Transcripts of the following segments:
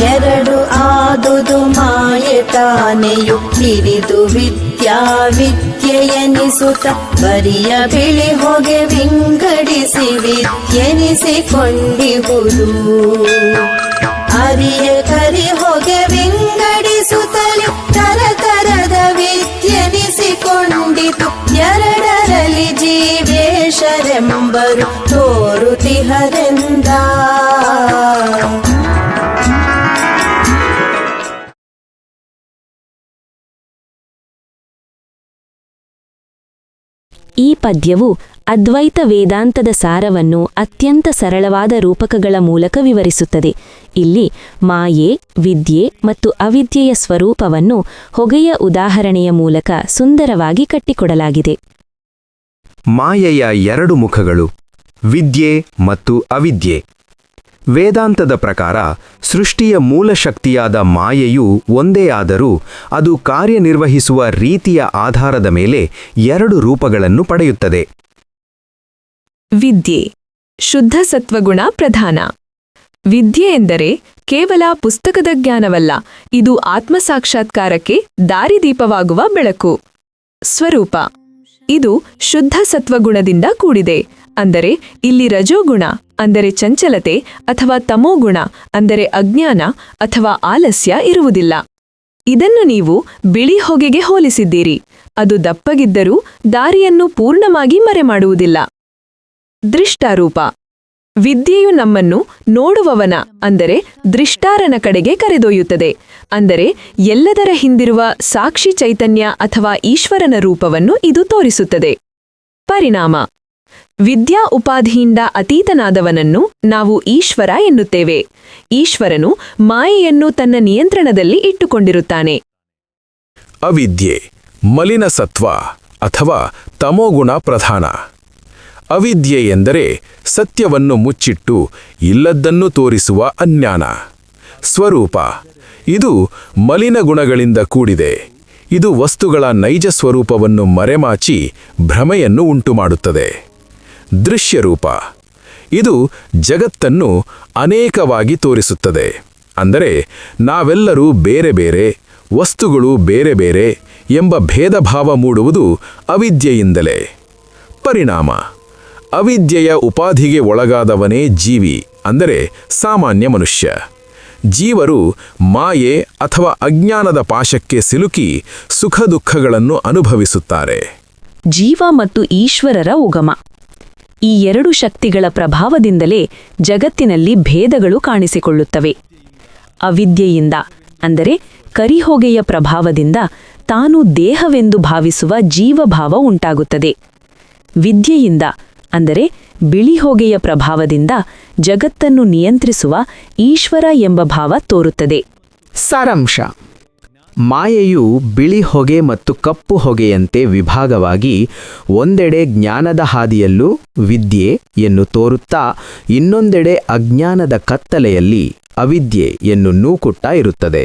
ಎರಡು ಆದುದು ಮಾಯೆ ತಾನೆಯು ಹಿರಿದು ವಿದ್ಯೆಯೆನಿಸುತ್ತ ಬರಿಯ ಬಿಳಿ ಹೊಗೆ ವಿಂಗಡಿಸಿ ವಿದ್ಯೆನಿಸಿಕೊಂಡಿಹುದು. ಅರಿಯ ಕರಿ ಹೊಗೆ ವಿಂಗಡಿಸುತ್ತಲೇ ತರತರದ ವಿದ್ಯೆನಿಸಿಕೊಂಡಿತು. ಎರಡರಲ್ಲಿ ಜೀವೇಶರೆಂಬರು ತೋರುತಿಹರೆಂದ. ಈ ಪದ್ಯವು ಅದ್ವೈತ ವೇದಾಂತದ ಸಾರವನ್ನು ಅತ್ಯಂತ ಸರಳವಾದ ರೂಪಕಗಳ ಮೂಲಕ ವಿವರಿಸುತ್ತದೆ. ಇಲ್ಲಿ ಮಾಯೆ, ವಿದ್ಯೆ ಮತ್ತು ಅವಿದ್ಯೆಯ ಸ್ವರೂಪವನ್ನು ಹೊಗೆಯ ಉದಾಹರಣೆಯ ಮೂಲಕ ಸುಂದರವಾಗಿ ಕಟ್ಟಿಕೊಡಲಾಗಿದೆ. ಮಾಯೆಯ ಎರಡು ಮುಖಗಳು, ವಿದ್ಯೆ ಮತ್ತು ಅವಿದ್ಯೆ. ವೇದಾಂತದ ಪ್ರಕಾರ ಸೃಷ್ಟಿಯ ಮೂಲ ಶಕ್ತಿಯಾದ ಮಾಯೆಯು ಒಂದೇ ಆದರೂ ಅದು ಕಾರ್ಯನಿರ್ವಹಿಸುವ ರೀತಿಯ ಆಧಾರದ ಮೇಲೆ ಎರಡು ರೂಪಗಳನ್ನು ಪಡೆಯುತ್ತದೆ. ವಿದ್ಯೆ ಶುದ್ಧ ಸತ್ವಗುಣ ಪ್ರಧಾನ. ವಿದ್ಯೆ ಎಂದರೆ ಕೇವಲ ಪುಸ್ತಕದ ಜ್ಞಾನವಲ್ಲ, ಇದು ಆತ್ಮಸಾಕ್ಷಾತ್ಕಾರಕ್ಕೆ ದಾರಿದೀಪವಾಗುವ ಬೆಳಕು. ಸ್ವರೂಪ ಇದು ಶುದ್ಧ ಸತ್ವಗುಣದಿಂದ ಕೂಡಿದೆ. ಅಂದರೆ ಇಲ್ಲಿ ರಜೋಗುಣ ಅಂದರೆ ಚಂಚಲತೆ ಅಥವಾ ತಮೋಗುಣ ಅಂದರೆ ಅಜ್ಞಾನ ಅಥವಾ ಆಲಸ್ಯ ಇರುವುದಿಲ್ಲ. ಇದನ್ನು ನೀವು ಬಿಳಿ ಹೊಗೆಗೆ ಹೋಲಿಸಿದ್ದೀರಿ. ಅದು ದಪ್ಪಗಿದ್ದರೂ ದಾರಿಯನ್ನು ಪೂರ್ಣವಾಗಿ ಮರೆಮಾಡುವುದಿಲ್ಲ. ದೃಷ್ಟಾರೂಪ ವಿದ್ಯೆಯು ನಮ್ಮನ್ನು ನೋಡುವವನ ಅಂದರೆ ದೃಷ್ಟಾರನ ಕಡೆಗೆ ಕರೆದೊಯ್ಯುತ್ತದೆ. ಅಂದರೆ ಎಲ್ಲದರ ಹಿಂದಿರುವ ಸಾಕ್ಷಿ ಚೈತನ್ಯ ಅಥವಾ ಈಶ್ವರನ ರೂಪವನ್ನು ಇದು ತೋರಿಸುತ್ತದೆ. ಪರಿಣಾಮ ವಿದ್ಯಾ ಉಪಾಧಿಯಿಂದ ಅತೀತನಾದವನನ್ನು ನಾವು ಈಶ್ವರ ಎನ್ನುತ್ತೇವೆ. ಈಶ್ವರನು ಮಾಯೆಯನ್ನು ತನ್ನ ನಿಯಂತ್ರಣದಲ್ಲಿ ಇಟ್ಟುಕೊಂಡಿರುತ್ತಾನೆ. ಅವಿದ್ಯೆ ಮಲಿನ ಸತ್ವ ಅಥವಾ ತಮೋಗುಣ ಪ್ರಧಾನ. ಅವಿದ್ಯೆ ಎಂದರೆ ಸತ್ಯವನ್ನು ಮುಚ್ಚಿಟ್ಟು ಇಲ್ಲದ್ದನ್ನು ತೋರಿಸುವ ಅಜ್ಞಾನ. ಸ್ವರೂಪ ಇದು ಮಲಿನ ಗುಣಗಳಿಂದ ಕೂಡಿದೆ. ಇದು ವಸ್ತುಗಳ ನೈಜ ಸ್ವರೂಪವನ್ನು ಮರೆಮಾಚಿ ಭ್ರಮೆಯನ್ನು ಉಂಟುಮಾಡುತ್ತದೆ. ದೃಶ್ಯರೂಪ ಇದು ಜಗತ್ತನ್ನು ಅನೇಕವಾಗಿ ತೋರಿಸುತ್ತದೆ. ಅಂದರೆ ನಾವೆಲ್ಲರೂ ಬೇರೆ ಬೇರೆ, ವಸ್ತುಗಳು ಬೇರೆ ಬೇರೆ ಎಂಬ ಭೇದಭಾವ ಮೂಡುವುದು ಅವಿದ್ಯೆಯಿಂದಲೇ. ಪರಿಣಾಮ ಅವಿದ್ಯೆಯ ಉಪಾಧಿಗೆ ಒಳಗಾದವನೇ ಜೀವಿ, ಅಂದರೆ ಸಾಮಾನ್ಯ ಮನುಷ್ಯ. ಜೀವರು ಮಾಯೆ ಅಥವಾ ಅಜ್ಞಾನದ ಪಾಶಕ್ಕೆ ಸಿಲುಕಿ ಸುಖ ದುಃಖಗಳನ್ನು ಅನುಭವಿಸುತ್ತಾರೆ. ಜೀವ ಮತ್ತು ಈಶ್ವರರ ಉಗಮ. ಈ ಎರಡು ಶಕ್ತಿಗಳ ಪ್ರಭಾವದಿಂದಲೇ ಜಗತ್ತಿನಲ್ಲಿ ಭೇದಗಳು ಕಾಣಿಸಿಕೊಳ್ಳುತ್ತವೆ. ಅವಿದ್ಯೆಯಿಂದ ಅಂದರೆ ಕರಿಹೊಗೆಯ ಪ್ರಭಾವದಿಂದ ತಾನು ದೇಹವೆಂದು ಭಾವಿಸುವ ಜೀವಭಾವ ಉಂಟಾಗುತ್ತದೆ. ವಿದ್ಯೆಯಿಂದ ಅಂದರೆ ಬಿಳಿ ಹೊಗೆಯ ಪ್ರಭಾವದಿಂದ ಜಗತ್ತನ್ನು ನಿಯಂತ್ರಿಸುವ ಈಶ್ವರ ಎಂಬ ಭಾವ ತೋರುತ್ತದೆ. ಸಾರಾಂಶ: ಮಾಯೆಯು ಬಿಳಿ ಹೊಗೆ ಮತ್ತು ಕಪ್ಪು ಹೊಗೆಯಂತೆ ವಿಭಾಗವಾಗಿ ಒಂದೆಡೆ ಜ್ಞಾನದ ಹಾದಿಯಲ್ಲೂ ವಿದ್ಯೆಯನ್ನು ತೋರುತ್ತಾ ಇನ್ನೊಂದೆಡೆ ಅಜ್ಞಾನದ ಕತ್ತಲೆಯಲ್ಲಿ ಅವಿದ್ಯೆಯನ್ನು ನೂಕುತ್ತಾ ಇರುತ್ತದೆ.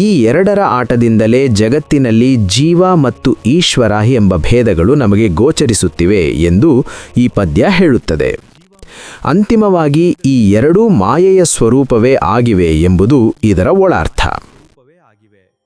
ಈ ಎರಡರ ಆಟದಿಂದಲೇ ಜಗತ್ತಿನಲ್ಲಿ ಜೀವ ಮತ್ತು ಈಶ್ವರ ಎಂಬ ಭೇದಗಳು ನಮಗೆ ಗೋಚರಿಸುತ್ತಿವೆ ಎಂದು ಈ ಪದ್ಯ ಹೇಳುತ್ತದೆ. ಅಂತಿಮವಾಗಿ ಈ ಎರಡೂ ಮಾಯೆಯ ಸ್ವರೂಪವೇ ಆಗಿವೆ ಎಂಬುದು ಇದರ ಒಳಾರ್ಥ.